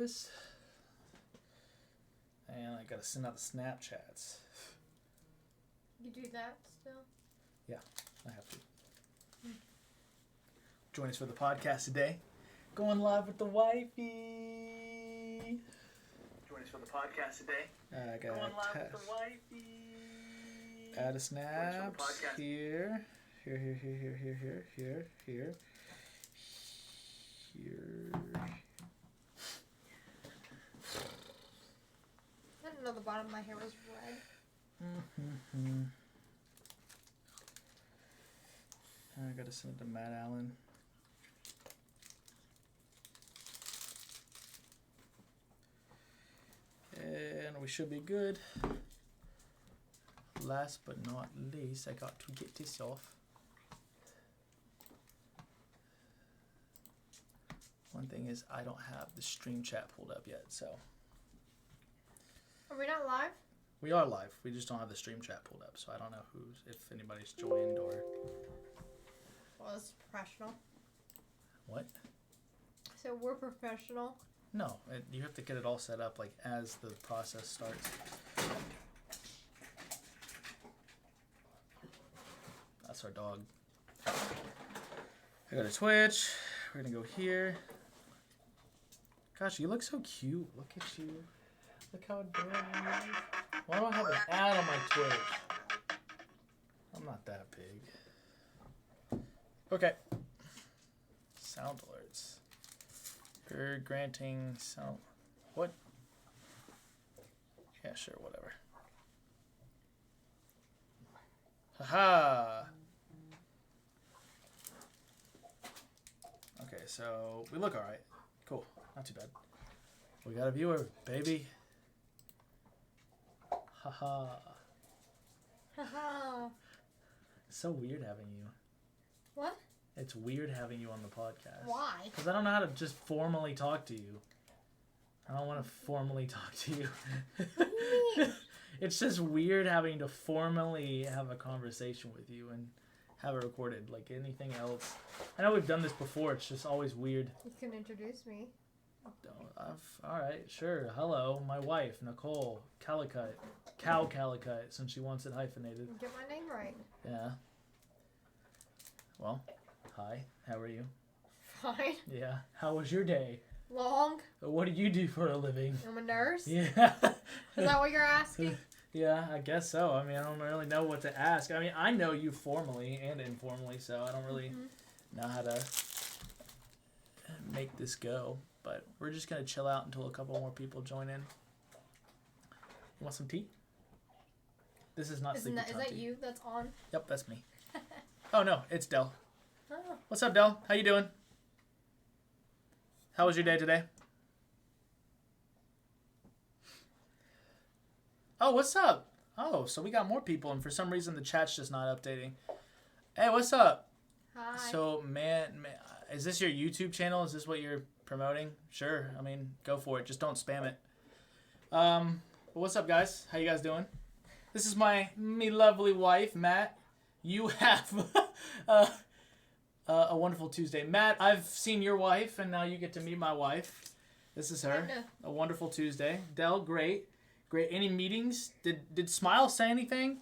this. And I gotta send out the Snapchats. You do that still? Yeah, I have to. Join us for the podcast today. Going live with the wifey. Join us for the podcast today. I got going live with the wifey. Add a snap here. Here. I didn't know the bottom of my hair was red. I gotta send it to Matt Allen. And we should be good. Last but not least, I got to get this off. One thing is I don't have the stream chat pulled up yet, so. Are we not live? We are live. We just don't have the stream chat pulled up, so I don't know if anybody's joined or. Well, it's professional. What? So we're professional. No, you have to get it all set up like as the process starts. That's our dog. I go to Twitch. We're gonna go here. Gosh, you look so cute. Look at you. Look how adorable you are. Why do I have an ad on my Twitch? I'm not that big. Okay. Sound alerts. You're granting sound. What? Yeah, sure, whatever. Haha. Okay, so we look alright. Cool. Not too bad. We got a viewer, baby. Haha. Haha. It's so weird having you. What? It's weird having you on the podcast. Why? Because I don't know how to just formally talk to you. I don't want to formally talk to you. What do you mean? It's just weird having to formally have a conversation with you and have it recorded. Like anything else. I know we've done this before. It's just always weird. You can introduce me. Alright, sure. Hello, my wife, Nicole Calicut. Cow Calicut, since she wants it hyphenated. Get my name right. Yeah. Well, hi. How are you? Fine. Yeah. How was your day? Long. What do you do for a living? I'm a nurse. Yeah. Is that what you're asking? Yeah, I guess so. I mean, I don't really know what to ask. I mean, I know you formally and informally, so I don't really know how to make this go. But we're just going to chill out until a couple more people join in. You want some tea? This is not Sleepy Time tea. Is that you that's on? Yep, that's me. Oh, no, it's Del. Oh. What's up, Del? How you doing? How was your day today? Oh, what's up? Oh, so we got more people, and for some reason the chat's just not updating. Hey, what's up? Hi. So, man, is this your YouTube channel? Is this what you're promoting? Sure. I mean, go for it. Just don't spam it. What's up, guys? How you guys doing? This is me lovely wife, Matt. You have a wonderful Tuesday. Matt, I've seen your wife, and now you get to meet my wife. This is her. A wonderful Tuesday. Del, great. Great. Any meetings? Did Smile say anything?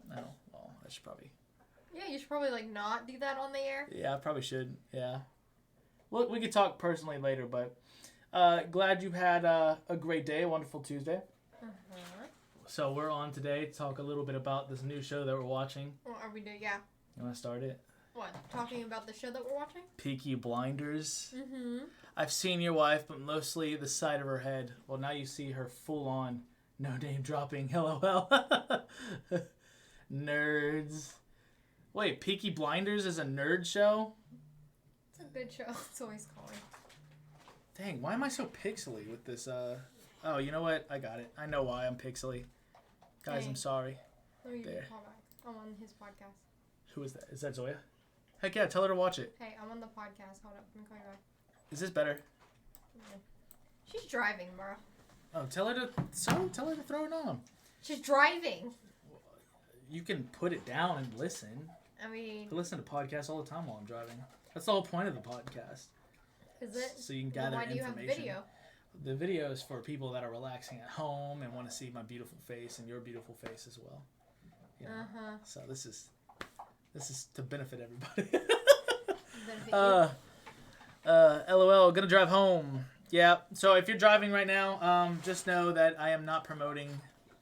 No. Well, I should probably... Yeah, you should probably not do that on the air. Yeah, I probably should. Yeah. Well, we could talk personally later, but glad you had a great day, a wonderful Tuesday. So we're on today to talk a little bit about this new show that we're watching. What are we doing? Yeah. You want to start it? What? Talking about the show that we're watching? Peaky Blinders. Mm-hmm. I've seen your wife, but mostly the side of her head. Well, now you see her full on, no name dropping. LOL. Nerds. Wait, Peaky Blinders is a nerd show? It's a good show. It's always calling. Dang, why am I so pixely with this? Oh, you know what? I got it. I know why I'm pixely. Guys, Hey. I'm sorry. Let me give you There. a call back. I'm on his podcast. Who is that? Is that Zoya? Heck yeah, tell her to watch it. Hey, I'm on the podcast. Hold up. Let me call you back. Is this better? She's driving, bro. Oh, tell her to throw it on. She's driving. You can put it down and listen. I mean... I listen to podcasts all the time while I'm driving. That's the whole point of the podcast. Is it? So you can gather Why do you information. have video? The video is for people that are relaxing at home and want to see my beautiful face and your beautiful face as well. You know? So this is to benefit everybody. LOL, gonna drive home. Yeah. So if you're driving right now, just know that I am not promoting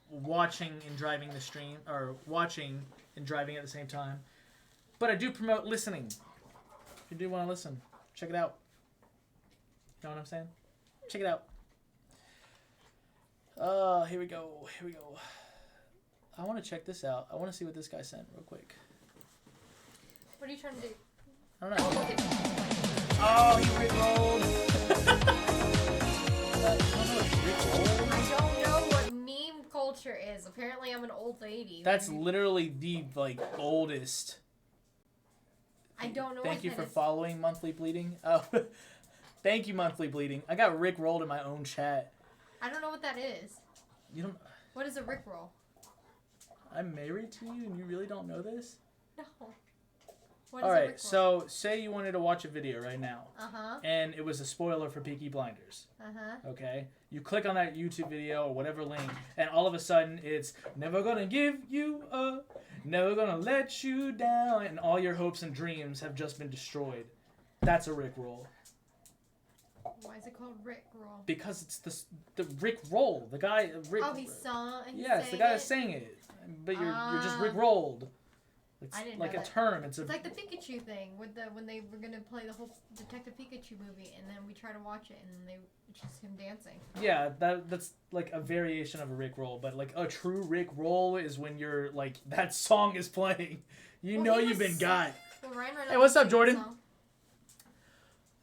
watching and driving the stream, or watching and driving at the same time. But I do promote listening. If you do want to listen, check it out. You know what I'm saying? Check it out. Here we go. I want to check this out. I want to see what this guy sent real quick. What are you trying to do? I don't know. Oh, he rickrolled. I don't know what meme culture is. Apparently, I'm an old lady. That's literally the oldest. I don't know. Thank you for following Monthly Bleeding. Oh, thank you, Monthly Bleeding. I got rickrolled in my own chat. I don't know what that is. You don't. What is a rickroll? I'm married to you, and you really don't know this? No. All right, so say you wanted to watch a video right now. Uh-huh. And it was a spoiler for Peaky Blinders. Uh-huh. Okay? You click on that YouTube video or whatever link, and all of a sudden it's never gonna give you up, never gonna let you down, and all your hopes and dreams have just been destroyed. That's a Rickroll. Why is it called Rickroll? Because it's the Rickroll. The guy Rick. Oh, he sung. Yes, the guy that sang it. But you're just Rickrolled. It's I didn't like know a that. term. It's like the Pikachu thing with when they were gonna play the whole Detective Pikachu movie, and then we try to watch it, and it's just him dancing. Yeah, that's like a variation of a Rickroll, but like a true Rickroll is when you're like that song is playing. You know you've been got. Well, Ryan hey, what's up, Jordan?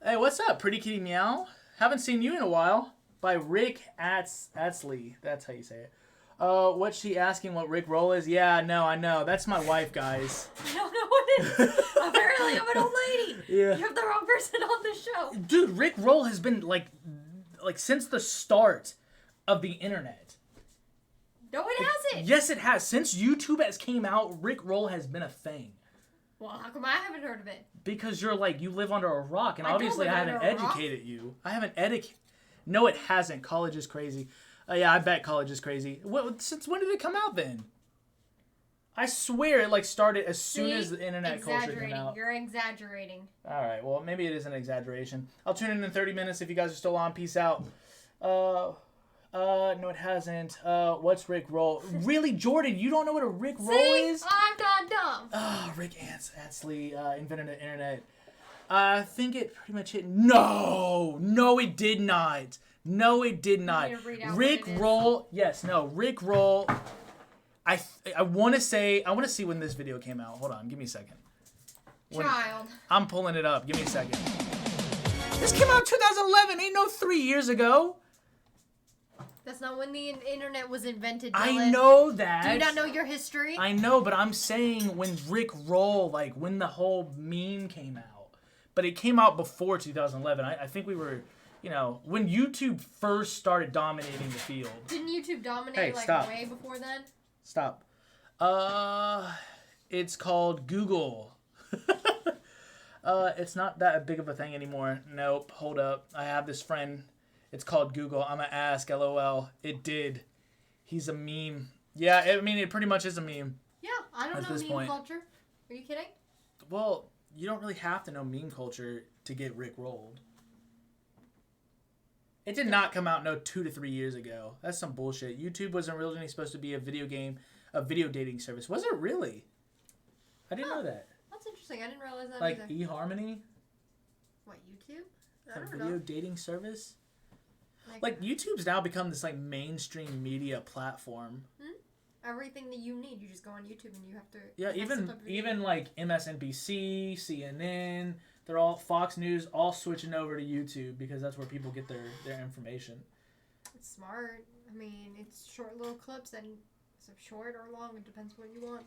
Hey, what's up, Pretty Kitty Meow? Haven't seen you in a while. By Rick Atsley. That's how you say it. What's she asking what Rickroll is? Yeah, no, I know. That's my wife, guys. I don't know what it is. Apparently, I'm an old lady. Yeah. You have the wrong person on the show. Dude, Rickroll has been like since the start of the internet. No, it hasn't. Yes, it has. Since YouTube has came out, Rickroll has been a thing. Well, how come I haven't heard of it? Because you live under a rock, and obviously I haven't educated you. I haven't No, it hasn't. College is crazy. Yeah, I bet college is crazy. Since when did it come out then? I swear it started as soon as the internet culture came out. You're exaggerating. All right, well maybe it is an exaggeration. I'll tune in 30 minutes if you guys are still on. Peace out. No, it hasn't. What's Rickroll? Really, Jordan? You don't know what a Rickroll is? I'm not dumb. Oh, Rick Astley invented the internet. I think it pretty much hit. No, it did not. No, it did not. Rickroll. Yes, no. Rickroll. I want to see when this video came out. Hold on, give me a second. Child. I'm pulling it up. Give me a second. This came out in 2011. Ain't no 3 years ago. That's not when the internet was invented, Dylan. I know that. Do you not know your history? I know, but I'm saying when Rickroll, when the whole meme came out. But it came out before 2011. I think we were, when YouTube first started dominating the field. Didn't YouTube dominate way before then? Stop. It's called Google. It's not that big of a thing anymore. Nope. Hold up. I have this friend. It's called Google. I'm gonna ask. LOL. It did. He's a meme. Yeah, it pretty much is a meme. Yeah, I don't know meme culture. Are you kidding? Well, you don't really have to know meme culture to get Rickrolled. It did not come out 2 to 3 years ago. That's some bullshit. YouTube wasn't originally supposed to be a video dating service. Was it really? I didn't know that. That's interesting. I didn't realize that. Like eHarmony? What, YouTube? A video dating service? Like YouTube's now become this mainstream media platform. Everything that you need, you just go on YouTube and you have to. Yeah, even MSNBC, CNN, they're all Fox News, all switching over to YouTube because that's where people get their information. It's smart. I mean, it's short little clips and it's short or long. It depends what you want.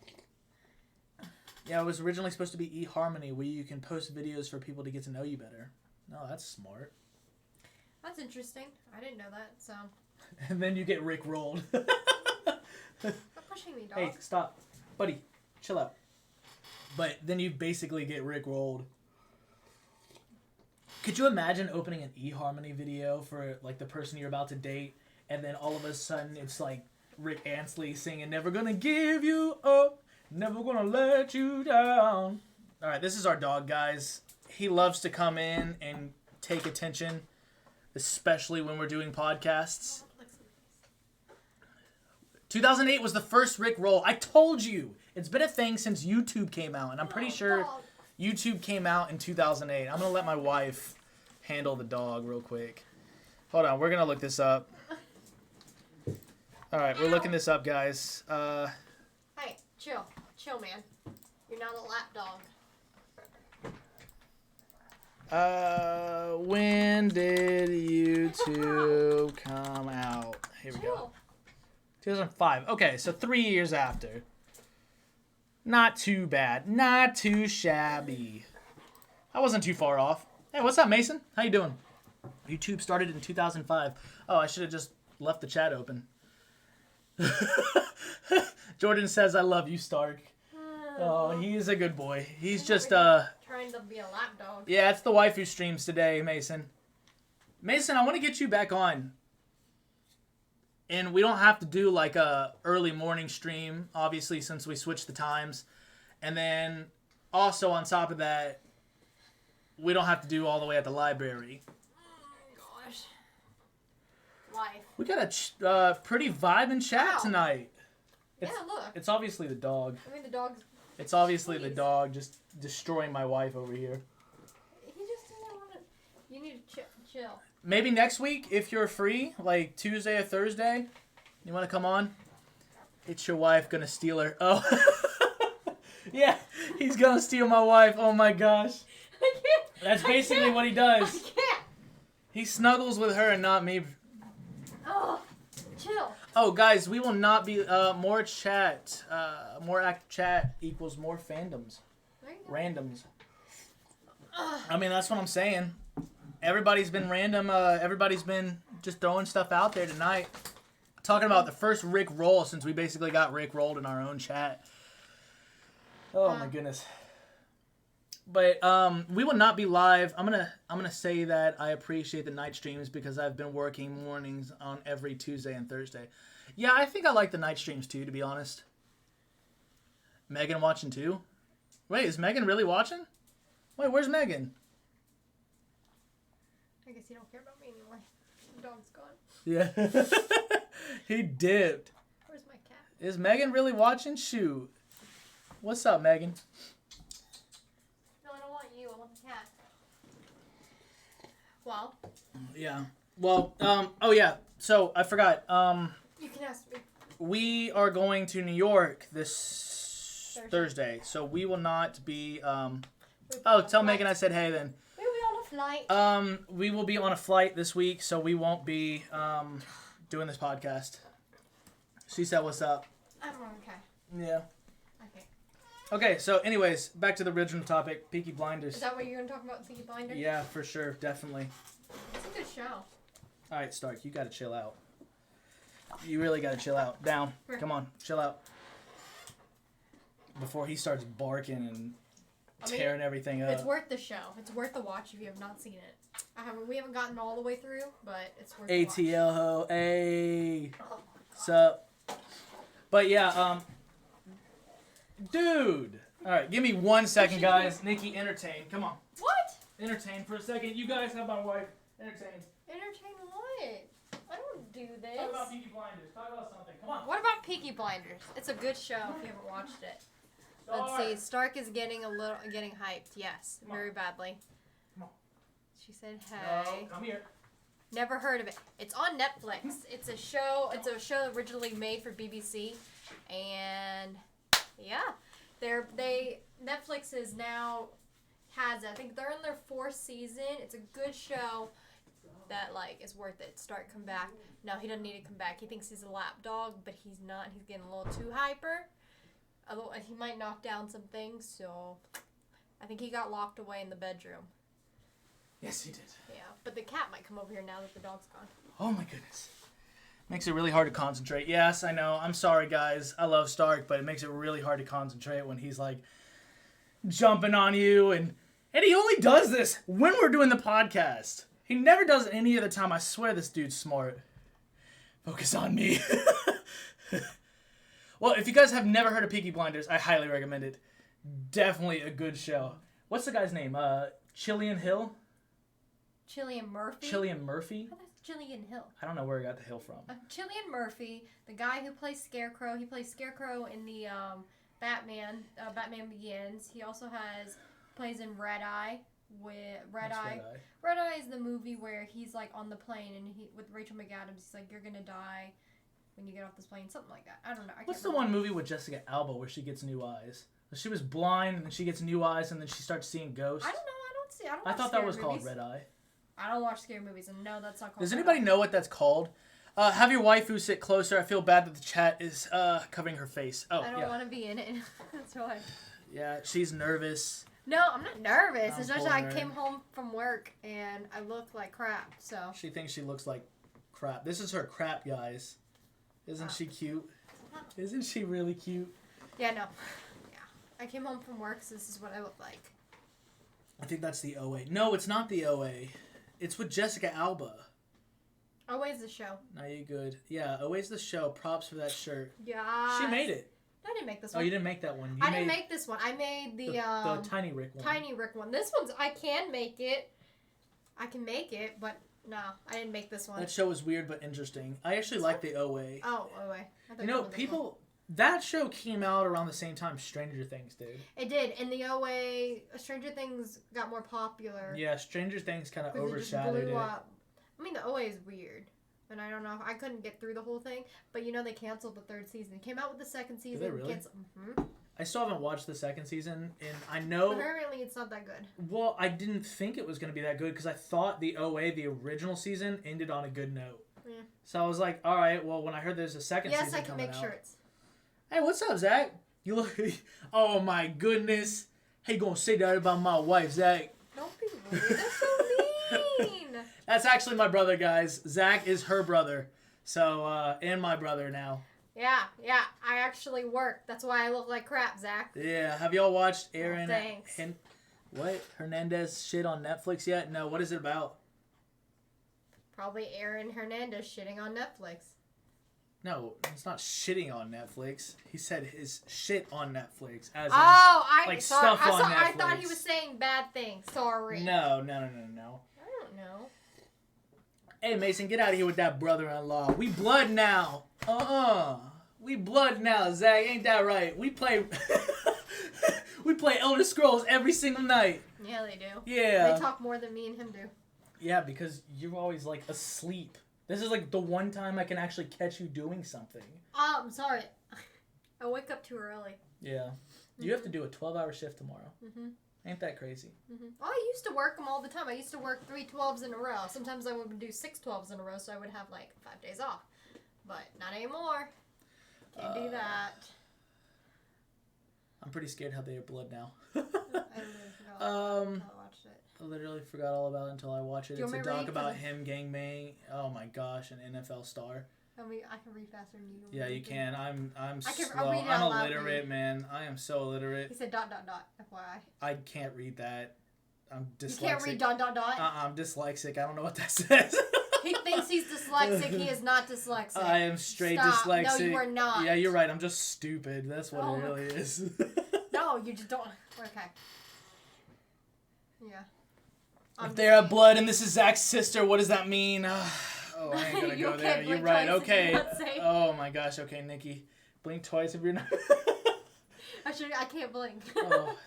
Yeah, it was originally supposed to be eHarmony, where you can post videos for people to get to know you better. No, that's smart. That's interesting. I didn't know that, so. And then you get Rickrolled. Stop pushing me, dog. Hey, stop. Buddy, chill out. But then you basically get Rickrolled. Could you imagine opening an eHarmony video for like the person you're about to date, and then all of a sudden it's like Rick Ansley singing "Never Gonna Give You Up, Never Gonna Let You Down." All right, this is our dog, guys. He loves to come in and take attention, especially when we're doing podcasts. 2008 was the first Rick roll. I told you. It's been a thing since YouTube came out, and I'm pretty sure YouTube came out in 2008. I'm going to let my wife handle the dog real quick. Hold on. We're going to look this up. All right. We're looking this up, guys. Hey, chill. Chill, man. You're not a lap dog. When did YouTube come out? Here we go. 2005. Okay, so 3 years after. Not too bad. Not too shabby. I wasn't too far off. Hey, what's up, Mason? How you doing? YouTube started in 2005. Oh, I should have just left the chat open. Jordan says, I love you, Stark. Oh, he is a good boy. He's just, trying to be a lap dog. Yeah, it's the wife who streams today, Mason. Mason, I want to get you back on. And we don't have to do like a early morning stream, obviously, since we switched the times. And then also on top of that, we don't have to do all the way at the library. Oh, gosh. Life. We got a pretty vibing chat tonight. Yeah, look. It's obviously the dog. I mean, the dog's... It's obviously the dog just destroying my wife over here. He just doesn't want to... You need to chill. Maybe next week, if you're free, like Tuesday or Thursday, you want to come on? It's your wife gonna steal her. Oh. Yeah, he's gonna steal my wife. Oh my gosh. I can't. That's basically what he does. I can't. He snuggles with her and not me. Oh, chill. Oh, guys, we will not be... more chat. More active chat equals more fandoms. Randoms. I mean, that's what I'm saying. Everybody's been random. Everybody's been just throwing stuff out there tonight. Talking about the first Rick roll since we basically got Rick rolled in our own chat. Oh my goodness. But we will not be live. I'm gonna say that I appreciate the night streams because I've been working mornings on every Tuesday and Thursday. Yeah, I think I like the night streams too, to be honest. Megan watching too? Wait, is Megan really watching? Wait, where's Megan? I guess you don't care about me anymore. The dog's gone. Yeah. He dipped. Where's my cat? Is Megan really watching? Shoot. What's up, Megan? No, I don't want you. I want the cat. Well. Yeah. Well, oh yeah. So, I forgot. You can ask me. We are going to New York this Thursday. So we will not be, tell Megan I said hey then. Flight. We will be on a flight this week, so we won't be doing this podcast. She said, "What's up?" I'm okay. Yeah. Okay. Okay. So, anyways, back to the original topic: Peaky Blinders. Is that what you're gonna talk about, Peaky Blinders? Yeah, for sure, definitely. It's a good show. All right, Stark, you gotta chill out. You really gotta chill out. Down. Come on, chill out. Before he starts barking and tearing everything up. It's worth the show. It's worth the watch if you have not seen it. We haven't gotten all the way through, but it's worth the watch. ATL ho, hey. Sup? But yeah, dude. All right, give me 1 second, guys. Nikki, entertain. Come on. What? Entertain for a second. You guys have my wife. Entertain. Entertain what? I don't do this. Talk about Peaky Blinders. Talk about something. Come on. What about Peaky Blinders? It's a good show if you haven't watched it. Let's see. Stark is getting hyped. Yes, very badly. Come on. She said, "Hey." No, come here. Never heard of it. It's on Netflix. It's a show. It's a show originally made for BBC, and yeah, Netflix is now has. I think they're in their 4th season. It's a good show that is worth it. Stark come back. No, he doesn't need to come back. He thinks he's a lap dog, but he's not. He's getting a little too hyper. Although he might knock down some things, so I think he got locked away in the bedroom. Yes, he did. Yeah, but the cat might come over here now that the dog's gone. Oh my goodness. Makes it really hard to concentrate. Yes, I know. I'm sorry, guys. I love Stark, but it makes it really hard to concentrate when he's jumping on you and And he only does this when we're doing the podcast. He never does it any other time. I swear this dude's smart. Focus on me. Well, if you guys have never heard of Peaky Blinders, I highly recommend it. Definitely a good show. What's the guy's name? Cillian Hill? Cillian Murphy? Cillian Murphy? Oh, that's Cillian Hill. I don't know where I got the hill from. Cillian Murphy, the guy who plays Scarecrow. He plays Scarecrow in the Batman Begins. He also plays in Red Eye. Red Eye is the movie where he's like on the plane and with Rachel McAdams. He's like, you're gonna die when you get off this plane, something like that. I don't know. What's the one movie with Jessica Alba where she gets new eyes? She was blind and then she gets new eyes and then she starts seeing ghosts. I don't know. I thought that was called Red Eye. I don't watch scary movies, and no, that's not called. Does anybody know what that's called? Have your waifu sit closer. I feel bad that the chat is covering her face. Oh, I don't want to be in it. That's why. Yeah, she's nervous. No, I'm not nervous. It's just I came home from work and I look like crap. So she thinks she looks like crap. This is her crap, guys. Isn't she cute? Isn't she really cute? Yeah, no. Yeah, I came home from work, so this is what I look like. I think that's the OA. No, it's not the OA. It's with Jessica Alba. Always the show. Now you good. Yeah, Always the show. Props for that shirt. Yeah. She made it. I didn't make this one. Oh, you didn't make that one. I didn't make this one. I made the Tiny Rick one. Tiny Rick one. This one's, I can make it. I can make it, but no, I didn't make this one. That show was weird but interesting. I actually like the OA. Oh, OA. You know, people... That show came out around the same time Stranger Things did. It did. And the OA, Stranger Things got more popular. Yeah, Stranger Things kind of overshadowed it. Up. I mean, the OA is weird. And I don't know. I couldn't get through the whole thing. But, you know, they canceled the third season. They came out with the second season. Did they really? Mm-hmm. I still haven't watched the second season. And I know... Apparently, it's not that good. Well, I didn't think it was going to be that good because I thought the OA, the original season, ended on a good note. Yeah. So I was like, all right, well, when I heard there's a second season coming out... Yes, I can make shirts. Hey, what's up, Zach? You look... Oh, my goodness. How you gonna say that about my wife, Zach? Don't be rude. That's so mean. That's actually my brother, guys. Zach is her brother. So, and my brother now. Yeah. I actually work. That's why I look like crap, Zach. Yeah. Have y'all watched Aaron... Thanks. Hernandez shit on Netflix yet? No, what is it about? Probably Aaron Hernandez shitting on Netflix. No, it's not shitting on Netflix. He said his shit on Netflix. As stuff on Netflix. I thought he was saying bad things. Sorry. No. I don't know. Hey, Mason, get out of here with that brother-in-law. We blood now. We blood now, Zach. Ain't that right? We play... we play Elder Scrolls every single night. Yeah, they do. Yeah. They talk more than me and him do. Yeah, because you're always, like, asleep. This is, like, the one time I can actually catch you doing something. I'm sorry. I wake up too early. Yeah. Mm-hmm. You have to do a 12-hour shift tomorrow. Mm-hmm. Ain't that crazy? Mm-hmm. Well, I used to work them all the time. I used to work 3 12s in a row. Sometimes I would do 6 12s in a row, so I would have, 5 days off. But not anymore. Can't do that. I'm pretty scared how they have blood now. I literally forgot I watched it. I literally forgot all about it until I watched it. It's a doc about him gangbang. Oh my gosh, an NFL star. I can read faster than you. Yeah, you can. I'm slow. I'm illiterate, man. I am so illiterate. He said ... FYI. I can't read that. I'm dyslexic. You can't read ... I'm dyslexic. I don't know what that says. He thinks he's dyslexic. He is not dyslexic. I am straight dyslexic. No, you are not. Yeah, you're right. I'm just stupid. That's what it really is. No, you just don't. Okay. Yeah. If they have blood and this is Zach's sister, what does that mean? Oh, I ain't gonna go there. You're right. Okay. Oh my gosh. Okay, Nikki. Blink twice if you're not... I can't blink. Oh,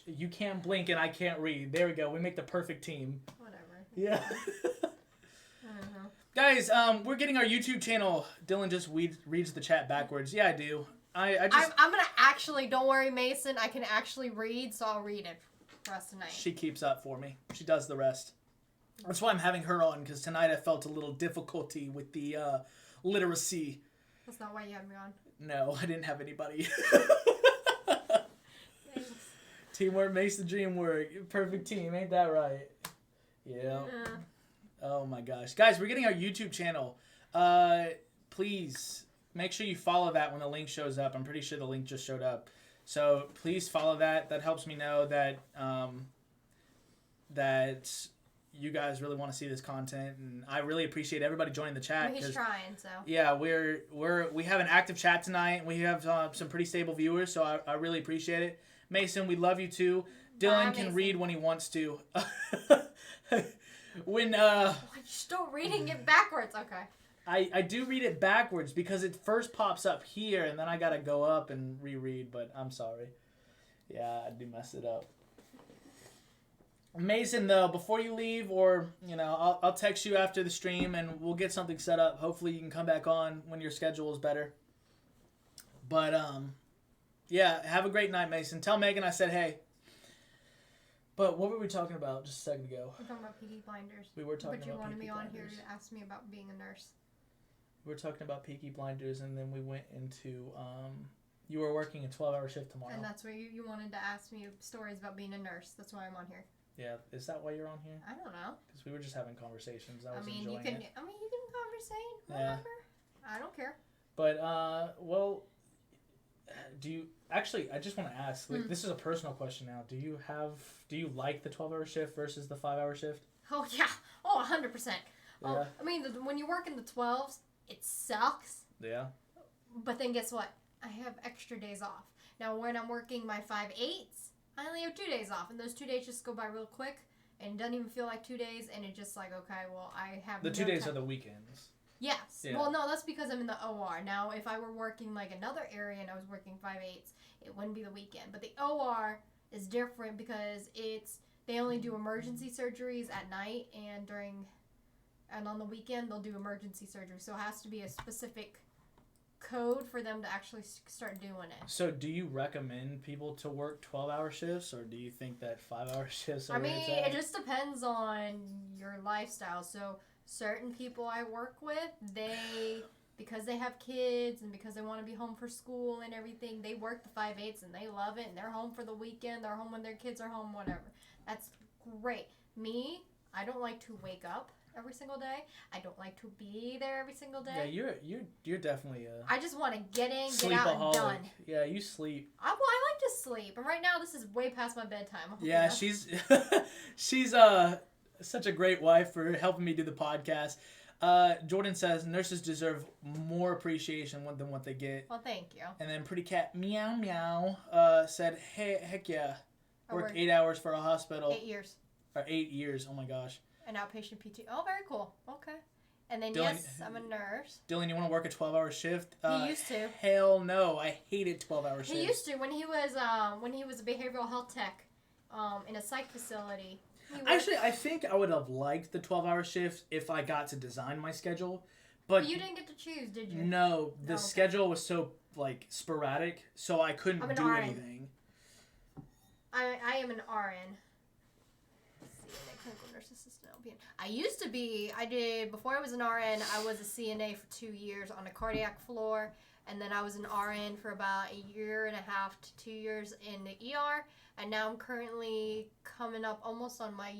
you can't blink and I can't read. There we go. We make the perfect team. Whatever. Yeah. I don't know. Guys, we're getting our YouTube channel. Dylan just reads the chat backwards. Yeah, I do. I'm gonna actually, don't worry, Mason. I can actually read, so I'll read it for us tonight. She keeps up for me. She does the rest. That's why I'm having her on, because tonight I felt a little difficulty with the literacy. That's not why you had me on. No, I didn't have anybody. Thanks. Teamwork makes the dream work. Perfect team, ain't that right? Yeah. Oh my gosh. Guys, we're getting our YouTube channel. Please make sure you follow that when the link shows up. I'm pretty sure the link just showed up. So please follow that. That helps me know that that you guys really want to see this content, and I really appreciate everybody joining the chat. He's trying, so. Yeah, we have an active chat tonight, and we have some pretty stable viewers, so I really appreciate it. Mason, we love you too. Dylan can read when he wants to. When you're still reading it backwards. Okay. I do read it backwards because it first pops up here, and then I gotta go up and reread. But I'm sorry. Yeah, I do mess it up. Mason, though, before you leave, or I'll text you after the stream, and we'll get something set up. Hopefully, you can come back on when your schedule is better. But yeah, have a great night, Mason. Tell Megan I said hey. But what were we talking about just a second ago? We're talking about Peaky Blinders. We were talking about Peaky Blinders. But you wanted me on here to ask me about being a nurse. We were talking about Peaky Blinders, and then we went into you were working a 12-hour shift tomorrow. And that's where you wanted to ask me stories about being a nurse. That's why I'm on here. Yeah, is that why you're on here? I don't know. Because we were just having conversations. I mean, you can conversate. Whatever. Yeah. I don't care. But well, do you actually? I just want to ask. Like, this is a personal question now. Do you like the 12-hour shift versus the 5-hour shift? Oh yeah. Oh, 100%. Yeah. Oh, I mean, when you work in the 12s, it sucks. Yeah. But then guess what? I have extra days off. Now, when I'm working my 5/8s, I only have 2 days off, and those 2 days just go by real quick, and it doesn't even feel like 2 days, and it's just like, okay, well, I have the 2 days are the weekends. Yes. Yeah. Well, no, that's because I'm in the OR. Now, if I were working like another area and I was working 5/8s, it wouldn't be the weekend. But the OR is different because they only do emergency surgeries at night, and on the weekend they'll do emergency surgery. So it has to be a specific code for them to actually start doing it. So do you recommend people to work 12-hour shifts, or do you think that 5-hour shifts are it just depends on your lifestyle. So certain people I work with, because they have kids and because they want to be home for school and everything, they work the 5/8s and they love it, and they're home for the weekend, they're home when their kids are home, whatever. That's great. Me, I don't like to wake up every single day. I don't like to be there every single day. Yeah, you're definitely I just want to get in, get out, and done. Yeah, you sleep. I like to sleep, and right now this is way past my bedtime. Yeah, she's such a great wife for helping me do the podcast. Jordan says nurses deserve more appreciation than what they get. Well, thank you. And then Pretty Cat Meow Meow said, hey, heck yeah. Worked 8 hours for a hospital. 8 years. Or 8 years, oh my gosh. An outpatient PT. Oh, very cool. Okay. And then, Dylan, yes, I'm a nurse. Dylan, you want to work a 12-hour shift? He used to. Hell no. I hated 12-hour shifts. He used to when he was a behavioral health tech in a psych facility. Actually, I think I would have liked the 12-hour shift if I got to design my schedule. But you didn't get to choose, did you? No. The schedule was so, sporadic, so I couldn't do RN. anything. I am an RN. Clinical nurse assistant LPN. Before I was an RN, I was a CNA for 2 years on a cardiac floor, and then I was an RN for about 1.5 to 2 years in the ER, and now I'm currently coming up almost on my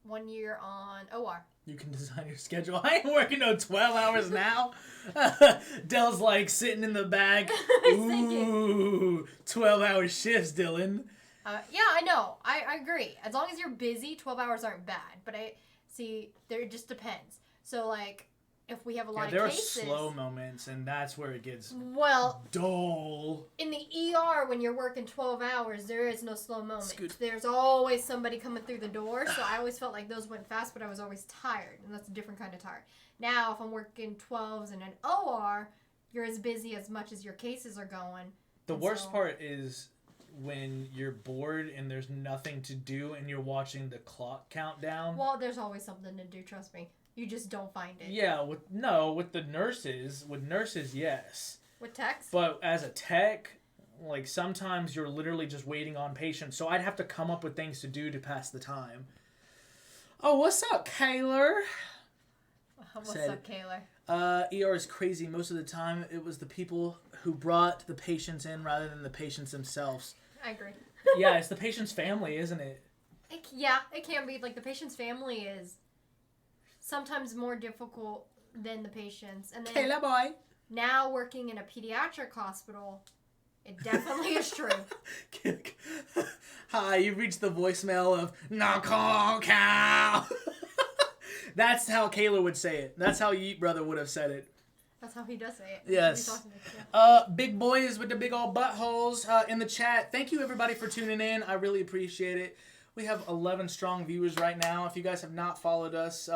1 year on OR. You can design your schedule. I ain't working no 12 hours now. Dell's sitting in the back. Ooh, 12-hour shifts, Dylan. Yeah, I know. I agree. As long as you're busy, 12 hours aren't bad. But it just depends. So, if we have a lot of cases... there are slow moments, and that's where it gets dull. In the ER, when you're working 12 hours, there is no slow moments. There's always somebody coming through the door, so I always felt like those went fast, but I was always tired, and that's a different kind of tired. Now, if I'm working 12s in an OR, you're as busy as much as your cases are going. The worst part is... when you're bored and there's nothing to do and you're watching the clock count down. Well, there's always something to do, trust me. You just don't find it. Yeah, with nurses, yes. With techs? But as a tech, sometimes you're literally just waiting on patients, so I'd have to come up with things to do to pass the time. Oh, what's up, Kaylor? What's up, Kaylor? ER is crazy. Most of the time, it was the people who brought the patients in rather than the patients themselves. I agree. Yeah, it's the patient's family, isn't it? It can be. The patient's family is sometimes more difficult than the patients. And then Kayla boy. Now working in a pediatric hospital, It definitely is true. Hi, you've reached the voicemail of Knuckle Cow. That's how Kayla would say it. That's how Yeet Brother would have said it. That's how he does say it. Yes. Big boys with the big old buttholes in the chat. Thank you, everybody, for tuning in. I really appreciate it. We have 11 strong viewers right now. If you guys have not followed us,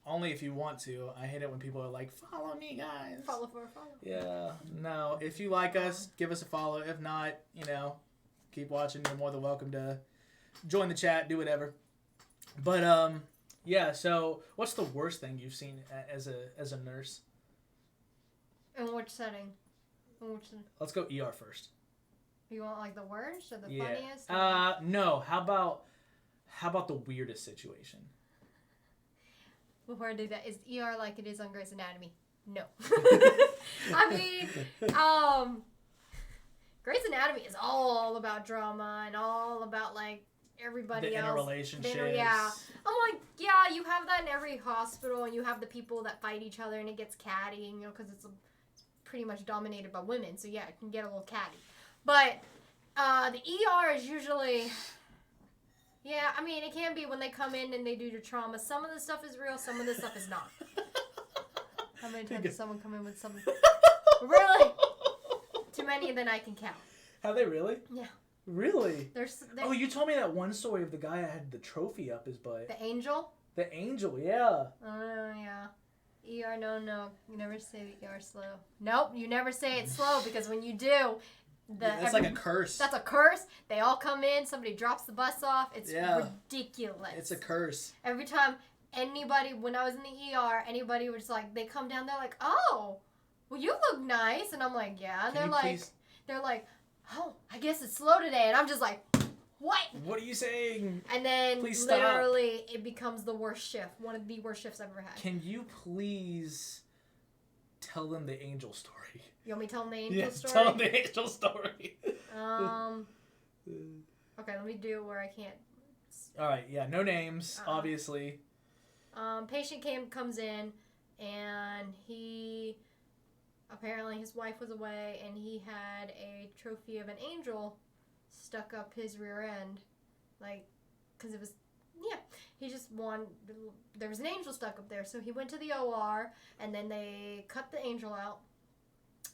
only if you want to. I hate it when people are like, follow me, guys. Follow for a follow. Yeah. No, if you like us, give us a follow. If not, keep watching. You're more than welcome to join the chat, do whatever. But, yeah, so what's the worst thing you've seen as a nurse? In which setting? Let's go ER first. You want like the worst or the funniest? No. How about the weirdest situation? Before I do that, is ER like it is on Grey's Anatomy? No. I mean, Grey's Anatomy is all about drama and all about like everybody else. The interrelationships. Yeah. I'm like, yeah, you have that in every hospital, and you have the people that fight each other, and it gets catty, because it's pretty much dominated by women, so yeah, it can get a little catty. But the ER is usually, yeah, I mean, it can be when they come in and they do the trauma. Some of the stuff is real, some of the stuff is not. How many times has someone come in with something? Really? Too many than I can count. Have they really? Yeah. Really? There's oh, you told me that one story of the guy that had the trophy up his butt. The angel? The angel, yeah. Oh, yeah. ER, no. You never say the ER slow. Nope, you never say it slow, because when you do, it's like a curse. That's a curse. They all come in, somebody drops the bus off. It's ridiculous. It's a curse. Every time anybody, when I was in the ER, anybody was like, they come down, they're like, oh, well, you look nice. And I'm like, yeah. And they're like, oh, I guess it's slow today. And I'm just like, what? What are you saying? And then please literally it becomes the worst shift. One of the worst shifts I've ever had. Can you please tell them the angel story? You want me to tell them the angel story? Tell them the angel story. Okay, let me do it where I can't. All right, yeah, no names, obviously. Patient comes in, and apparently his wife was away, and he had a trophy of an angel stuck up his rear end, because it was, he just there was an angel stuck up there, so he went to the OR, and then they cut the angel out,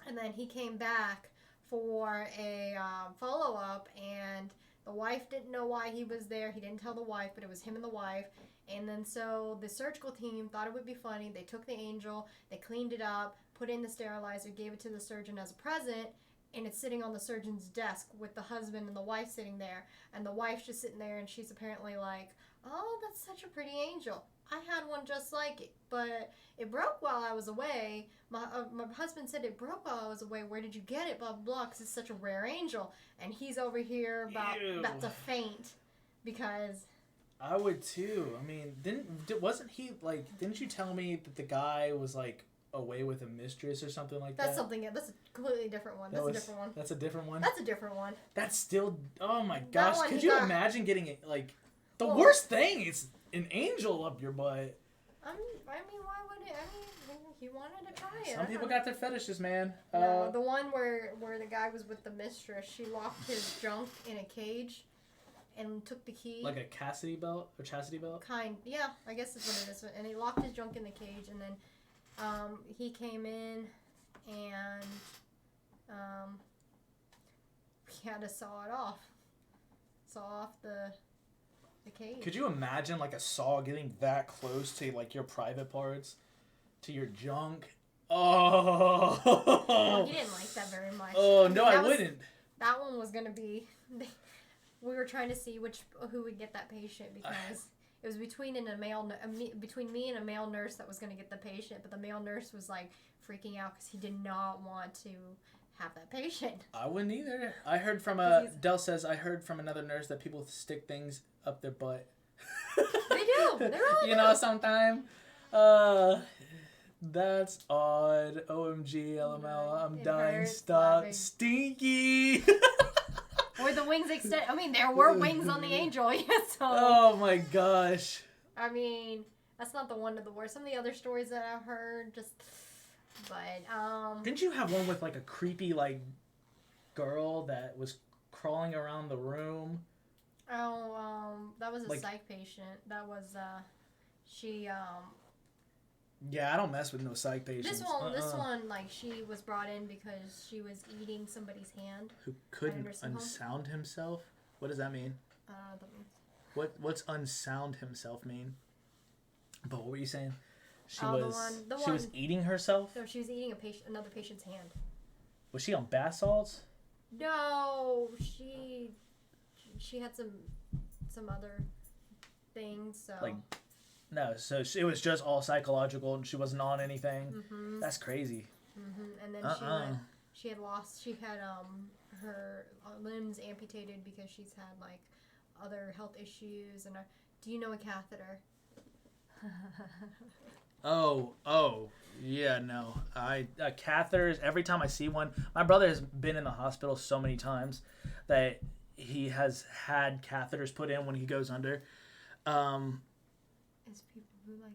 and then he came back for a follow-up, and the wife didn't know why he was there. He didn't tell the wife, but it was him and the wife. And then so the surgical team thought it would be funny. They took the angel, they cleaned it up, put in the sterilizer, gave it to the surgeon as a present, and it's sitting on the surgeon's desk with the husband and the wife sitting there. And the wife's just sitting there, and she's apparently like, oh, that's such a pretty angel. I had one just like it, but it broke while I was away. My husband said it broke while I was away. Where did you get it? Blah, blah, blah, because it's such a rare angel. And he's over here about to faint because... I would too. I mean, didn't you tell me that the guy was like away with a mistress or something like that? That's a completely different one. That's a different one. That's a different one? That's a different one. That's still, oh my gosh. Could you imagine getting it, the worst thing is an angel up your butt. I mean, why would it? I mean, he wanted to try it. Some people got their fetishes, man. No, the one where the guy was with the mistress, she locked his junk in a cage and took the key. Like a chastity belt? Yeah, I guess that's what it is. And he locked his junk in the cage, and then he came in, and we had to saw it off. Saw off the cage. Could you imagine a saw getting that close to your private parts, to your junk? Oh. Well, he didn't like that very much. Oh no, I wouldn't. That one was gonna be. We were trying to see who would get that patient, because it was between me and a male nurse that was gonna get the patient, but the male nurse was freaking out because he did not want to have that patient. I wouldn't either. I heard from Del says I heard from another nurse that people stick things up their butt. They do. They really do. Sometime. That's odd. OMG, LML. I'm dying. Stop. Stinky. Or the wings extend. I mean, there were wings on the angel. Yeah, so. Oh my gosh. I mean, that's not the one of the worst. Some of the other stories that I've heard, but Didn't you have one with a creepy girl that was crawling around the room? Oh, that was a Like- psych patient. That was, she, Yeah, I don't mess with no psych patients. This one, like, she was brought in because she was eating somebody's hand. Who couldn't nursing home. unsound himself? What does that mean? What's unsound himself mean? But what were you saying? She was eating herself? No, she was eating another patient's hand. Was she on bath salts? No, she had some other things, so... Like, no, so it was just all psychological and she wasn't on anything? Mm-hmm. That's crazy. Mm-hmm. And then she had her limbs amputated because she's had, like, other health issues. And do you know a catheter? Oh, yeah, no. Catheters, every time I see one, my brother has been in the hospital so many times that he has had catheters put in when he goes under. It's people who things like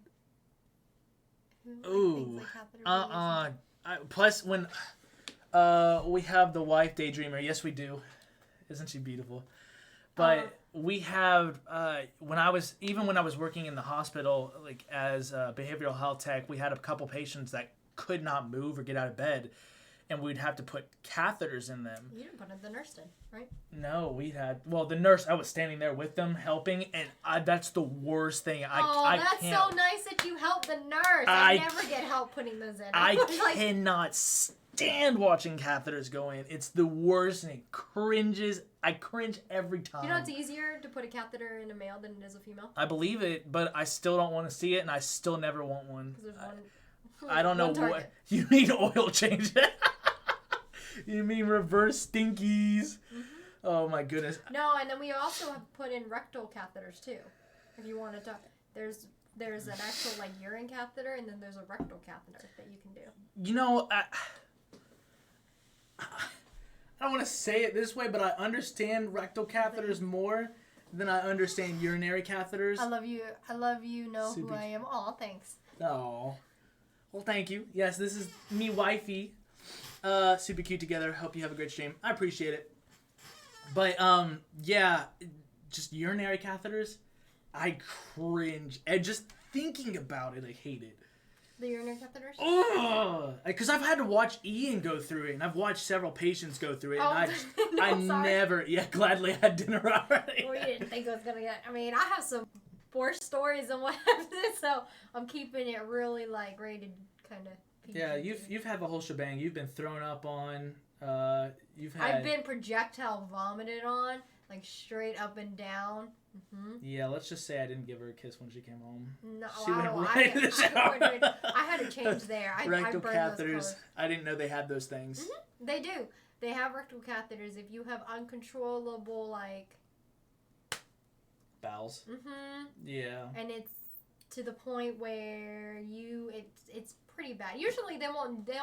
catheters. Plus, when we have the wife Daydreamer, yes, we do. Isn't she beautiful? But we have when I was working in the hospital, like as a behavioral health tech, we had a couple patients that could not move or get out of bed, and we'd have to put catheters in them. You didn't put it. The nurse did, right? No, the nurse. I was standing there with them helping, and that's the worst thing. That's so nice that you helped the nurse. I never get help putting those in. I cannot stand watching catheters go in. It's the worst, and it cringes. I cringe every time. You know it's easier to put a catheter in a male than it is a female? I believe it, but I still don't want to see it, and I still never want one. Because there's one. I don't know what you mean. Oil change. You mean reverse stinkies? Mm-hmm. Oh my goodness. No, and then we also have put in rectal catheters too. If you wanted to, there's an actual like urine catheter, and then there's a rectal catheter that you can do. You know, I don't want to say it this way, but I understand rectal catheters more than I understand urinary catheters. I love you. Know who I am. Aw, thanks. Oh, well, thank you. Yes, this is me, wifey. Super cute together. Hope you have a great stream. I appreciate it. But yeah, just urinary catheters. I cringe. And just thinking about it, I hate it. The urinary catheters? Ugh! Because I've had to watch Ian go through it, and I've watched several patients go through it, and I never, gladly had dinner already. Well, you didn't think it was gonna get. I mean, I have some worse stories and what have you, so I'm keeping it really like rated kind of. PG. Yeah, you've had the whole shebang. You've been thrown up on. I've been projectile vomited on, like straight up and down. Mm-hmm. Yeah, let's just say I didn't give her a kiss when she came home. No, she went right in the shower. I had to change there. Rectal catheters. I didn't know they had those things. Mm-hmm. They do. They have rectal catheters if you have uncontrollable like bowels. Mm-hmm. Yeah. And it's to the point where it's pretty bad. Usually they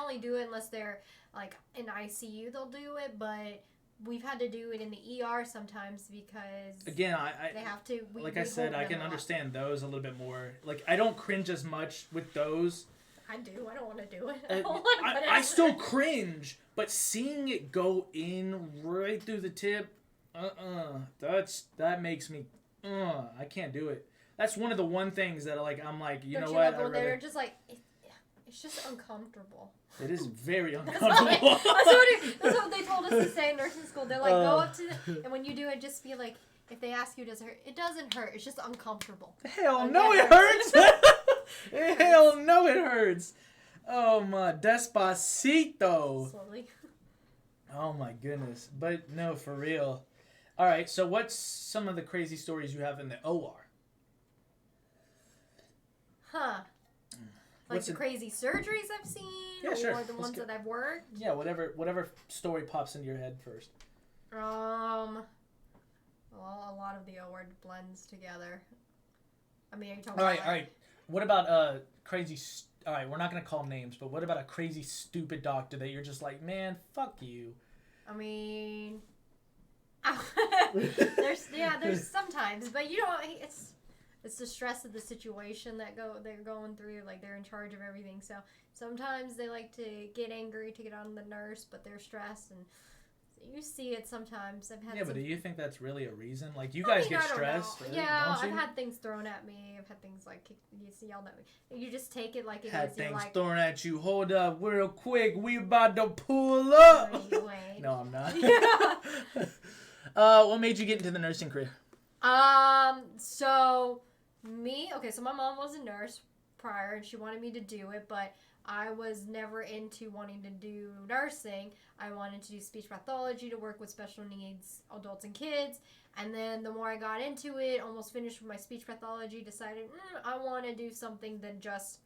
only do it unless they're like in ICU. They'll do it, but we've had to do it in the ER sometimes because again, they have to. I said, I can understand those a little bit more. Like I don't cringe as much with those. I do. I don't want to do it. I still cringe, but seeing it go in right through the tip, that makes me, I can't do it. That's one of the one things that I'm like, you know what? They're just like, it's just uncomfortable. It is very uncomfortable. That's what they told us to say in nursing school. They're like, go up to and when you do it, just feel like, if they ask you, does it hurt? It doesn't hurt. It's just uncomfortable. Hell no, it hurts. Hell no, it hurts. Oh my, despacito. Slowly. Oh my goodness. But no, for real. All right, so what's some of the crazy stories you have in the OR? Huh. Like the crazy surgeries I've seen? Yeah, sure. Or the ones that I've worked? Yeah, whatever story pops into your head first. Well, a lot of the OR blends together. I mean, are you talking about... All right. What about crazy... All right, we're not going to call names, but what about a crazy, stupid doctor that you're just like, man, fuck you? I mean... there's sometimes, but you know, it's the stress of the situation they're going through. Like they're in charge of everything, so sometimes they like to get angry to get on the nurse, but they're stressed, and You see it sometimes. I've had Yeah, but do you think that's really a reason? Like, you guys get stressed, right? Yeah, Don't you? I've had things thrown at me. I've had things like yelled at me. You just take it like it had is. Things like, thrown at you. Hold up, real quick. We about to pull up. Wait. No, I'm not. Yeah. What made you get into the nursing career? So my mom was a nurse prior, and she wanted me to do it, but I was never into wanting to do nursing. I wanted to do speech pathology, to work with special needs adults and kids. And then the more I got into it, almost finished with my speech pathology, decided I want to do something than just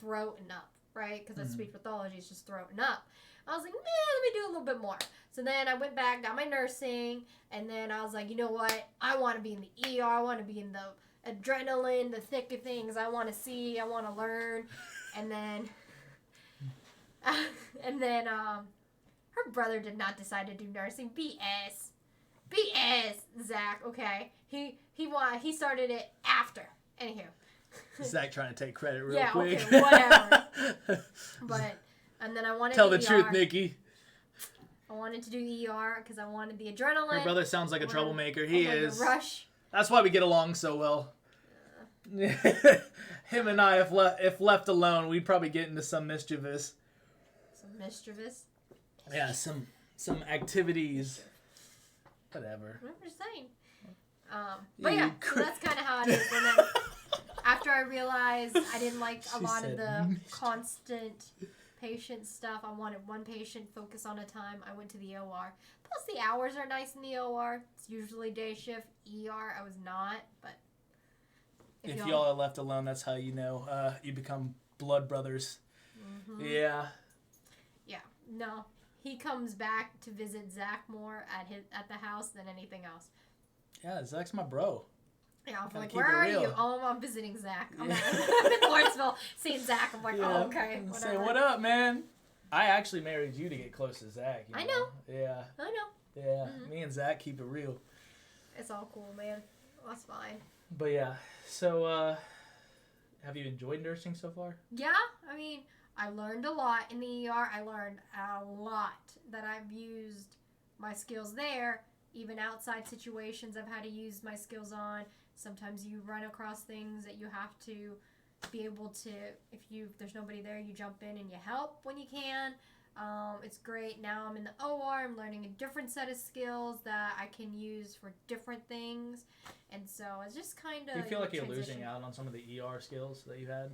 throating up, right? Because that speech pathology is just throating up. I was like, let me do a little bit more. So then I went back, got my nursing, and then I was like, you know what? I want to be in the ER. I want to be in the adrenaline, the thick of things. I want to see. I want to learn. And then, her brother did not decide to do nursing. BS, Zach. Okay, he started it after. Anywho, Zach trying to take credit real quick. Okay, whatever. And then I wanted tell the the ER. truth, Nikki. I wanted to do ER because I wanted the adrenaline. Her brother sounds like a troublemaker. He is. The rush. That's why we get along so well. Him and I, if left alone, we'd probably get into some mischievous. Some mischievous? Yeah, some activities. Whatever. I'm just saying. But yeah, so that's kind of how it is. And then after I realized I didn't like a lot of the constant patient stuff, I wanted one patient, focus on a time. I went to the OR. Plus the hours are nice in the OR. It's usually day shift. ER, I was not, but if y'all are left alone, that's how you know you become blood brothers. Mm-hmm. Yeah. Yeah. No. He comes back to visit Zach more at the house than anything else. Yeah, Zach's my bro. Yeah, I'm like, where are you? Oh, I'm visiting Zach. I'm in Lawrenceville seeing Zach. I'm like, oh, okay. Whatever. Say, what up, man? I actually married you to get close to Zach. I know. Yeah. I know. Yeah. Mm-hmm. Me and Zach keep it real. It's all cool, man. That's fine. But yeah, so have you enjoyed nursing so far? Yeah, I mean, I learned a lot in the ER. I learned a lot that I've used my skills there. Even outside situations I've had to use my skills on. Sometimes you run across things that you have to be able to, if there's nobody there, you jump in and you help when you can. It's great. Now I'm in the OR. I'm learning a different set of skills that I can use for different things. And so it's just kind of... Do you feel like you're losing out on some of the ER skills that you had?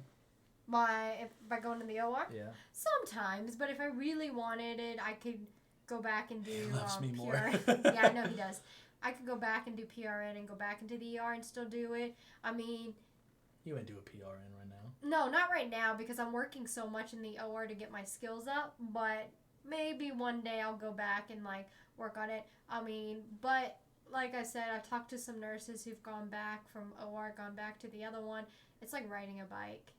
By going to the OR? Yeah. Sometimes, but if I really wanted it, I could go back and do he loves me more. Yeah, I know he does. I could go back and do PRN and go back into the ER and still do it. I mean... You wouldn't do a PRN right now. No, not right now because I'm working so much in the OR to get my skills up. But maybe one day I'll go back and work on it. I mean, but like I said, I've talked to some nurses who've gone back from OR, gone back to the other one. It's like riding a bike.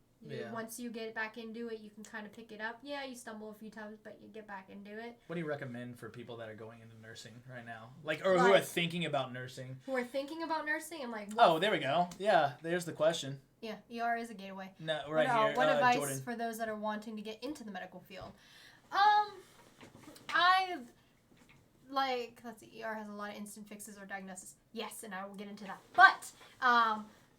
Once you get back into it, you can kind of pick it up. Yeah, you stumble a few times, but you get back into it. What do you recommend for people that are going into nursing right now? Or who are thinking about nursing? Who are thinking about nursing? I'm like, oh, there we go. Yeah, there's the question. Yeah, ER is a gateway. No, right here. What advice Jordan. for those that are wanting to get into the medical field? Let's see, ER has a lot of instant fixes or diagnosis. Yes, and I will get into that. But,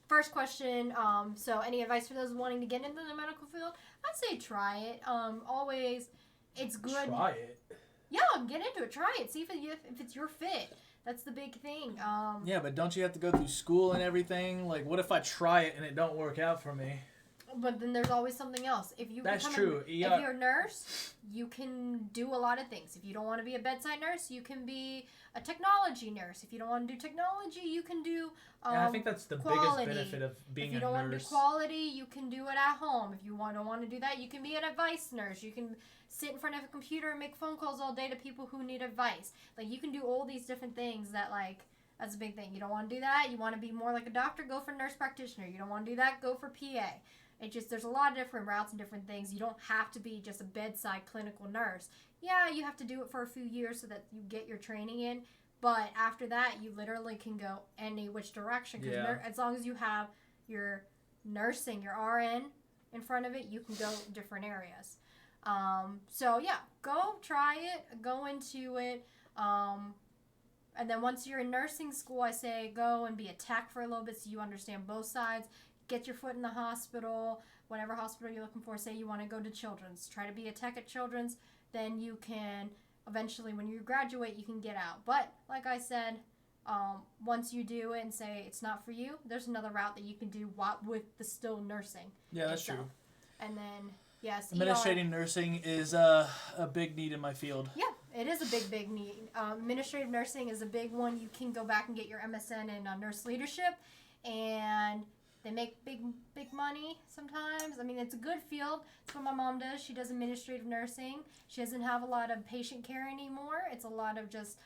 first question, so any advice for those wanting to get into the medical field? I'd say try it. Always, it's good. Try it? Yeah, get into it. Try it. See if it's your fit. That's the big thing. Yeah, but don't you have to go through school and everything? Like, what if I try it and it don't work out for me? But then there's always something else. That's true. If you're a nurse, you can do a lot of things. If you don't want to be a bedside nurse, you can be a technology nurse. If you don't want to do technology, you can do I think that's the quality. biggest benefit of being a nurse. If you don't want to do quality, you can do it at home. If you don't want to do that, you can be an advice nurse. You can sit in front of a computer and make phone calls all day to people who need advice. Like, you can do all these different things that, that's a big thing. You don't want to do that. You want to be more like a doctor, go for nurse practitioner. You don't want to do that, go for PA. There's a lot of different routes and different things. You don't have to be just a bedside clinical nurse. Yeah, you have to do it for a few years so that you get your training in. But after that, you literally can go any which direction. Because as long as you have your nursing, your RN in front of it, you can go different areas. So, yeah, go try it. Go into it. And then once you're in nursing school, I say go and be a tech for a little bit so you understand both sides. Get your foot in the hospital, whatever hospital you're looking for. Say you want to go to Children's. Try to be a tech at Children's. Then you can, eventually when you graduate, you can get out. But like I said, once you do it and say it's not for you, there's another route that you can do with the still nursing. Yeah, that's true. And then, yes. Administrating nursing is a big need in my field. Yeah. It is a big need. Administrative nursing is a big one. You can go back and get your MSN in nurse leadership, and they make big money sometimes. I mean, it's a good field. That's what my mom does. She does administrative nursing. She doesn't have a lot of patient care anymore. It's a lot of just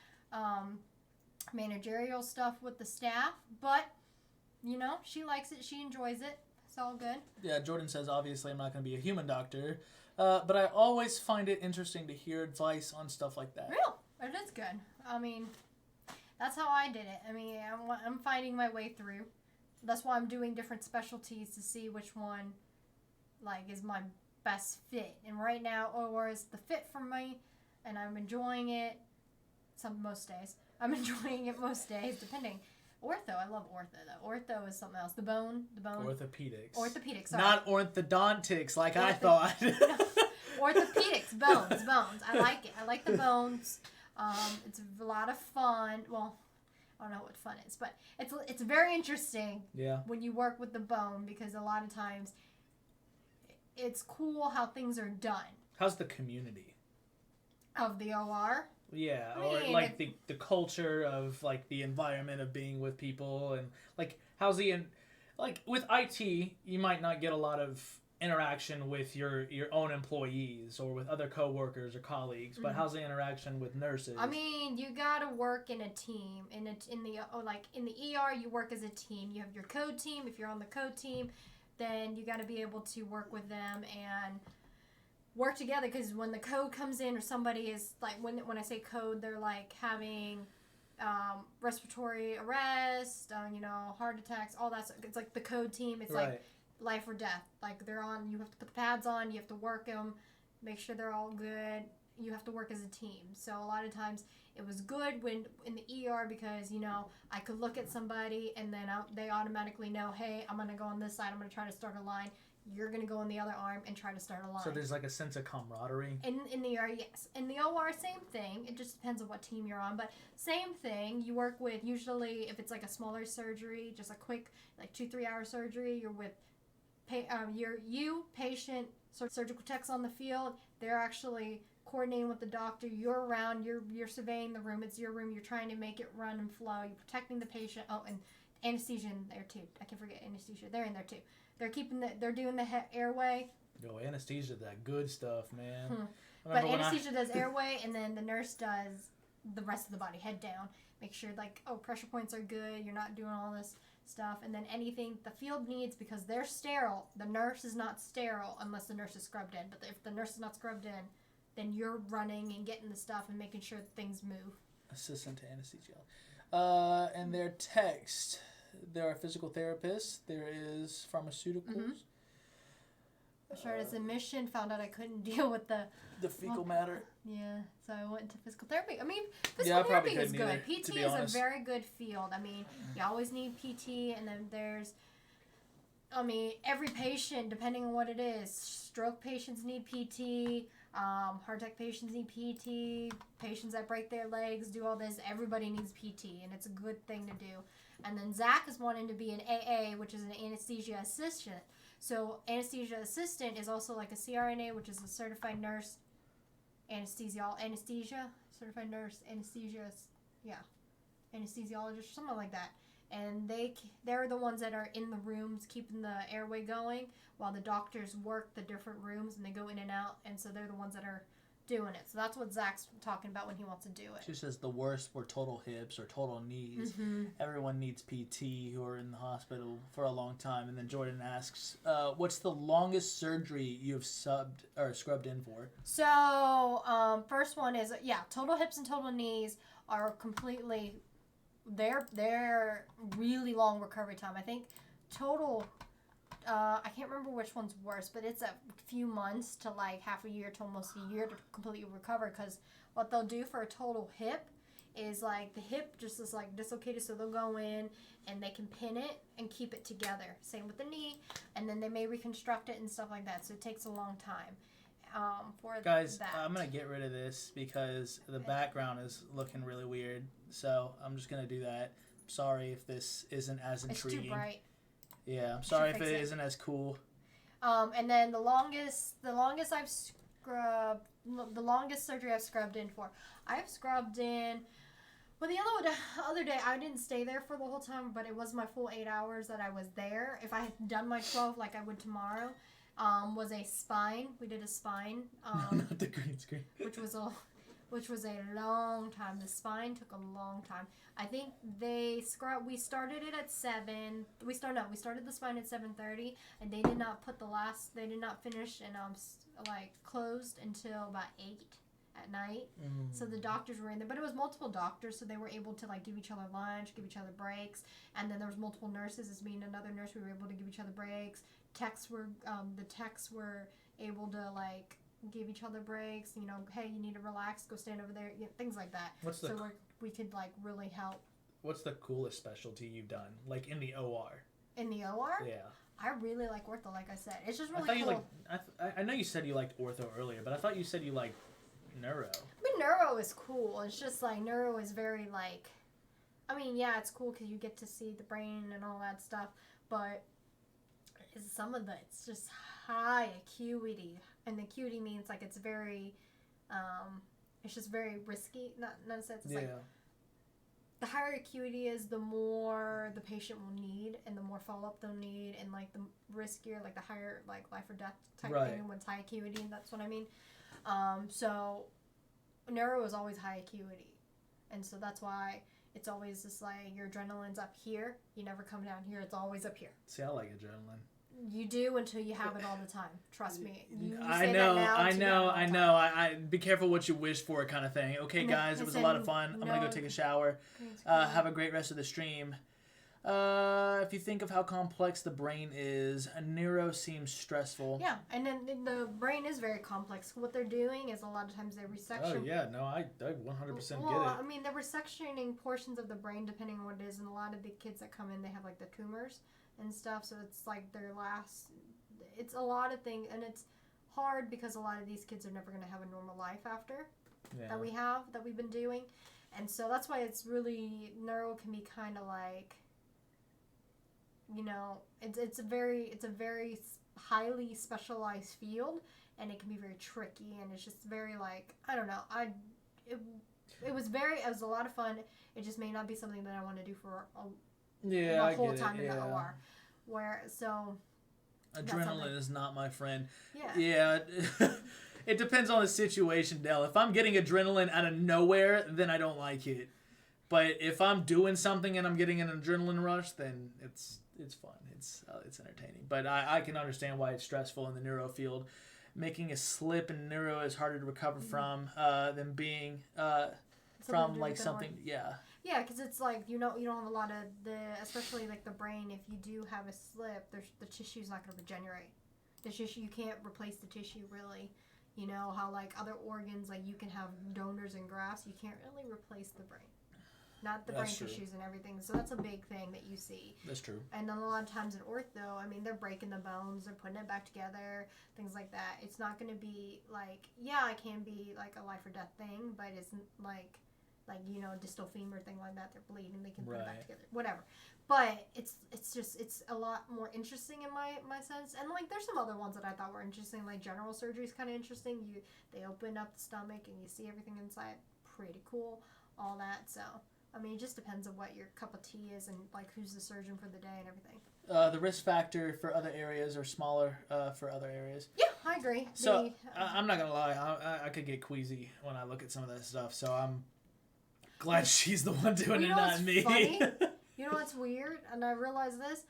managerial stuff with the staff. But, she likes it. She enjoys it. It's all good. Yeah, Jordan says, obviously, I'm not going to be a human doctor. But I always find it interesting to hear advice on stuff like that. Real. It is good. I mean, that's how I did it. I mean, I'm finding my way through. That's why I'm doing different specialties to see which one, is my best fit. And right now, OR is the fit for me, and I'm enjoying it most days. I'm enjoying it most days, depending. Ortho, I love ortho though. Ortho is something else. The bone. Orthopedics. Sorry. Not orthodontics like I thought. No. Orthopedics, bones. I like it. I like the bones. It's a lot of fun. Well, I don't know what fun is, but it's very interesting. Yeah. When you work with the bone, because a lot of times it's cool how things are done. How's the community of the OR? Yeah, or the culture of the environment of being with people, and how's with IT, you might not get a lot of interaction with your own employees or with other coworkers or colleagues, but how's the interaction with nurses? I mean, you gotta work in a team. In the ER, you work as a team. You have your code team. If you're on the code team, then you gotta be able to work with them and work together, because when the code comes in, or somebody is when I say code, they're having respiratory arrest, heart attacks, all that stuff. It's the code team. It's right. Life or death. They're on. You have to put the pads on. You have to work them, make sure they're all good. You have to work as a team. So a lot of times it was good when in the ER, because I could look at somebody and then they automatically know, hey, I'm gonna go on this side. I'm gonna try to start a line. You're going to go in the other arm and try to start a line. So there's a sense of camaraderie? In the ER, yes. In the OR, same thing. It just depends on what team you're on. But same thing. You work with, usually, if it's a smaller surgery, just a quick, 2-3 hour surgery, you're with patient, surgical techs on the field. They're actually coordinating with the doctor. You're around. You're surveying the room. It's your room. You're trying to make it run and flow. You're protecting the patient. Oh, and anesthesia in there, too. I can't forget anesthesia. They're in there, too. They're doing the airway. Yo, anesthesia, that good stuff, man. But anesthesia does airway, and then the nurse does the rest of the body, head down. Make sure, pressure points are good. You're not doing all this stuff. And then anything the field needs, because they're sterile. The nurse is not sterile unless the nurse is scrubbed in. But if the nurse is not scrubbed in, then you're running and getting the stuff and making sure that things move. Assistant to anesthesiologist. And their text... There are physical therapists. There is pharmaceuticals. I started as a mission, found out I couldn't deal with the fecal matter. Yeah, so I went into physical therapy. I mean, physical therapy is good. Either, PT is a very good field. I mean, you always need PT, and then there's, every patient, depending on what it is, stroke patients need PT, heart attack patients need PT, patients that break their legs, do all this. Everybody needs PT, and it's a good thing to do. And then Zach is wanting to be an AA, which is an anesthesia assistant. So anesthesia assistant is also a CRNA, which is a certified nurse certified nurse anesthesiologist, something like that. And they're the ones that are in the rooms keeping the airway going, while the doctors work the different rooms and they go in and out. And so they're the ones that are doing it. So that's what Zach's talking about when he wants to do it. She says the worst were total hips or total knees. Everyone needs PT who are in the hospital for a long time. And then Jordan asks, what's the longest surgery you've scrubbed in for? So first one is total hips and total knees are completely they're really long recovery time. I think total I can't remember which one's worse, but it's a few months to half a year to almost a year to completely recover, because what they'll do for a total hip, is like the hip just is like dislocated, so they'll go in and they can pin it and keep it together. Same with the knee, and then they may reconstruct it and stuff like that. So it takes a long time. Guys, that. I'm gonna get rid of this because the background is looking really weird. So I'm just gonna do that. Sorry if this isn't as intriguing. It's too bright. Yeah, I'm sorry if it isn't as cool. And then the longest I've scrubbed, the longest surgery I've scrubbed in for, I've scrubbed in. Well, the other day I didn't stay there for the whole time, but it was my full 8 hours that I was there. If I had done my 12 like I would tomorrow. Was a spine. We did a spine. Not the green screen. which was a long time. The spine took a long time. I think we started it at 7. We started the spine at 7:30, and they did not finish and closed until about 8 at night. So the doctors were in there, but it was multiple doctors, so they were able to give each other lunch, give each other breaks, and then there was multiple nurses. As me and another nurse, we were able to give each other breaks. The techs were able to give each other breaks. Hey, you need to relax, go stand over there. Things like that. We could really help. What's the coolest specialty you've done? In the OR? In the OR? Yeah. I really like ortho, like I said. It's just really cool. I know you said you liked ortho earlier, but I thought you said you liked neuro. I mean, neuro is cool. It's just neuro is very yeah, it's cool because you get to see the brain and all that stuff, but it's just high acuity, and the acuity means it's very, it's just very risky. Not in a sense. It's the higher acuity is, the more the patient will need, and the more follow up they'll need, and the riskier, the higher life or death type thing when it's high acuity, and that's what I mean. So neuro is always high acuity, and so that's why it's always just your adrenaline's up here. You never come down here. It's always up here. See, I like adrenaline. You do until you have it all the time. Trust me. I know. I be careful what you wish for, kind of thing. Okay, guys, it was a lot of fun. I'm gonna go take a shower. Have a great rest of the stream. If you think of how complex the brain is, a neuro seems stressful. Yeah, and then the brain is very complex. What they're doing is a lot of times they resection. Oh yeah, no, I 100% get it. I mean, they're resectioning portions of the brain depending on what it is, and a lot of the kids that come in, they have the tumors and stuff, so it's it's a lot of things, and it's hard because a lot of these kids are never going to have a normal life after that we've been doing, and so that's why it's really, neuro can be kind of it's a very highly specialized field, and it can be very tricky, and it's just very I don't know, it was a lot of fun. It just may not be something that I want to do for the whole time in the OR. Adrenaline is not my friend. Yeah. It depends on the situation, Del. If I'm getting adrenaline out of nowhere, then I don't like it. But if I'm doing something and I'm getting an adrenaline rush, then it's fun. It's entertaining. But I can understand why it's stressful in the neuro field. Making a slip in neuro is harder to recover from than being from something. Yeah. Yeah, because it's you don't have a lot of especially the brain. If you do have a slip, the tissue's not going to regenerate. The tissue, you can't replace the tissue really. You know how other organs, you can have donors and grafts, you can't really replace the brain. Not the brain tissues and everything. So that's a big thing that you see. That's true. And then a lot of times in ortho, I mean, they're breaking the bones, they're putting it back together, things like that. It's not going to be it can be a life or death thing, but it's distal femur, thing like that. They're bleeding, they can put it back together, whatever. But it's a lot more interesting in my sense. And there's some other ones that I thought were interesting. General surgery is kind of interesting. They open up the stomach and you see everything inside. Pretty cool, all that. So I mean, it just depends on what your cup of tea is and who's the surgeon for the day and everything. The risk factor for other areas are smaller for other areas. Yeah, I agree. So I'm not gonna lie, I could get queasy when I look at some of that stuff. So I'm glad she's the one doing it, not me. Funny? You know what's weird? And I realize this.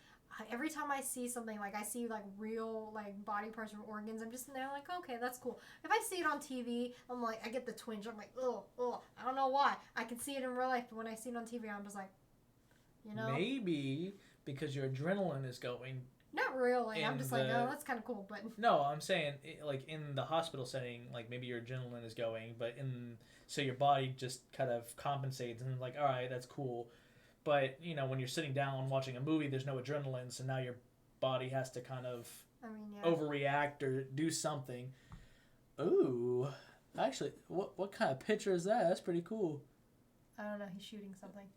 Every time I see something, I see real body parts or organs, I'm just in there okay, that's cool. If I see it on TV, I'm I get the twinge. I'm oh, I don't know why. I can see it in real life, but when I see it on TV, I'm just Maybe because your adrenaline is going Not really. I'm just like, the- oh, that's kind of cool, but No, I'm saying like in the hospital setting, like maybe your adrenaline is going, but so your body just kind of compensates and like, all right, that's cool. But you know, when you're sitting down watching a movie, there's no adrenaline, so now your body has to kind of overreact or do something. Ooh, actually, what kind of picture is that? That's pretty cool. I don't know. He's shooting something.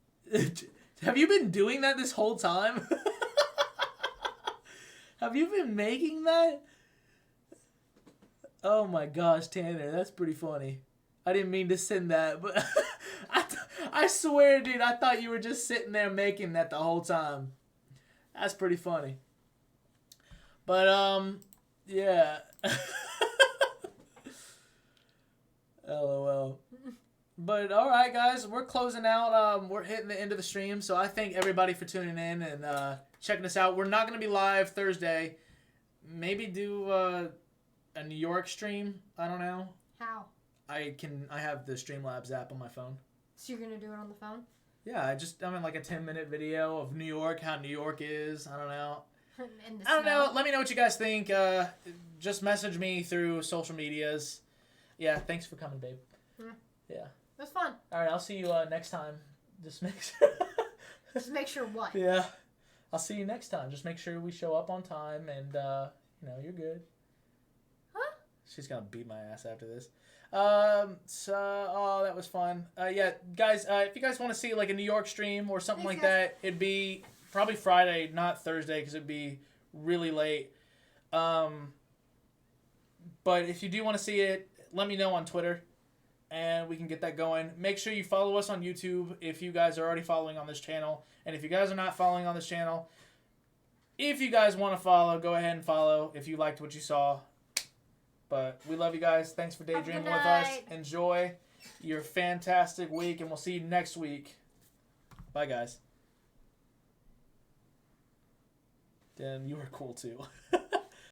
Have you been doing that this whole time? Have you been making that? Oh my gosh, Tanner, that's pretty funny. I didn't mean to send that, but I swear, dude, I thought you were just sitting there making that the whole time. That's pretty funny. But, yeah. LOL. But, alright, guys, we're closing out. We're hitting the end of the stream, so I thank everybody for tuning in and checking us out. We're not going to be live Thursday. Maybe do a New York stream. I don't know. How? I have the Streamlabs app on my phone. So you're going to do it on the phone? Yeah, I'm in like a 10-minute video of New York, how New York is. I don't know. And the I don't smell. know. Let me know what you guys think. Just message me through social medias. Yeah, thanks for coming, babe. Yeah. It was fun. All right, I'll see you next time. Just make sure. Just make sure what? Yeah. I'll see you next time. Just make sure we show up on time and, you're good. Huh? She's going to beat my ass after this. That was fun. Yeah, guys, if you guys want to see like a New York stream or something Thanks, like that, it'd be probably Friday, not Thursday, because it'd be really late. But if you do want to see it, let me know on Twitter, and we can get that going. Make sure you follow us on YouTube if you guys are already following on this channel. And if you guys are not following on this channel, if you guys want to follow, go ahead and follow if you liked what you saw. But we love you guys. Thanks for daydreaming with us. Enjoy your fantastic week, and we'll see you next week. Bye, guys. Dan, you were cool too.